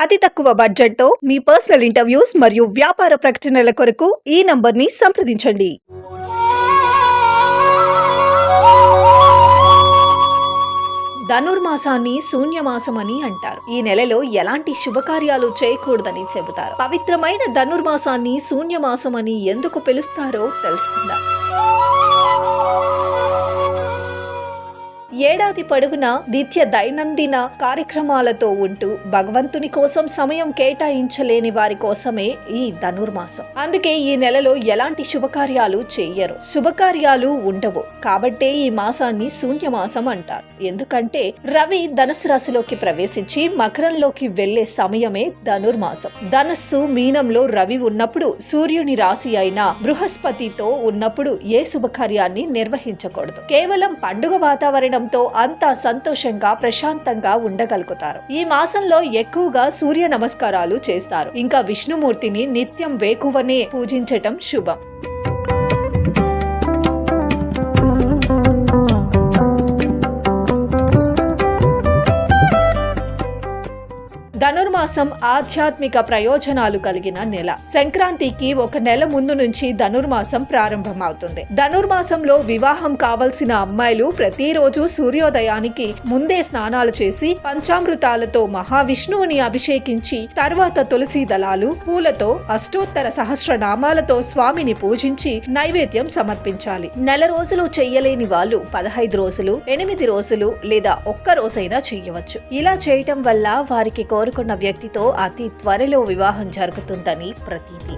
అతి తక్కువ బడ్జెట్తో మీ పర్సనల్ ఇంటర్వ్యూస్ మరియు వ్యాపార ప్రకటనల కొరకు ఈ నంబర్ని సంప్రదించండి. ధనుర్మాసాన్ని శూన్యమాసం అని అంటారు. ఈ నెలలో ఎలాంటి శుభకార్యాలు చేయకూడదని చెబుతారు. పవిత్రమైన ధనుర్మాసాన్ని శూన్యమాసం అని ఎందుకు పిలుస్తారో తెలుసుకుందాం. ఏడాది పొడవునా నిత్య దైనందిన కార్యక్రమాలతో ఉంటూ భగవంతుని కోసం సమయం కేటాయించలేని వారి కోసమే ఈ ధనుర్మాసం. అందుకే ఈ నెలలో ఎలాంటి శుభకార్యాలు చెయ్యరు, శుభకార్యాలు ఉండవు. కాబట్టే ఈ మాసాన్ని శూన్యమాసం అంటారు. ఎందుకంటే రవి ధనుసు రాశిలోకి ప్రవేశించి మకరంలోకి వెళ్లే సమయమే ధనుర్మాసం. ధనస్సు మీనంలో రవి ఉన్నప్పుడు, సూర్యుని రాశి అయిన బృహస్పతితో ఉన్నప్పుడు ఏ శుభకార్యాన్ని నిర్వహించకూడదు. కేవలం పండుగ వాతావరణం అంతా సంతోషంగా ప్రశాంతంగా ఉండగలుగుతారు. ఈ మాసంలో ఎక్కువగా సూర్య నమస్కారాలు చేస్తారు. ఇంకా విష్ణుమూర్తిని నిత్యం వేకువనే పూజించటం శుభం. ధనుర్మాసం ఆధ్యాత్మిక ప్రయోజనాలు కలిగిన నెల. సంక్రాంతికి ఒక నెల ముందు నుంచి ధనుర్మాసం ప్రారంభమవుతుంది. ధనుర్మాసంలో వివాహం కావలసిన అమ్మాయిలు ప్రతిరోజు సూర్యోదయానికి ముందే స్నానాలు చేసి పంచామృతాలతో మహావిష్ణువుని అభిషేకించి తర్వాత తులసి దళాలు, పూలతో అష్టోత్తర సహస్రనామాలతో స్వామిని పూజించి నైవేద్యం సమర్పించాలి. నెల రోజులు చెయ్యలేని వాళ్ళు 15 రోజులు, 8 రోజులు లేదా ఒక్క రోజైనా చెయ్యవచ్చు. ఇలా చేయటం వల్ల వారికి కోరుకున్న వ్యక్తితో అతి త్వరలో వివాహం జరుగుతుందని ప్రతీతి.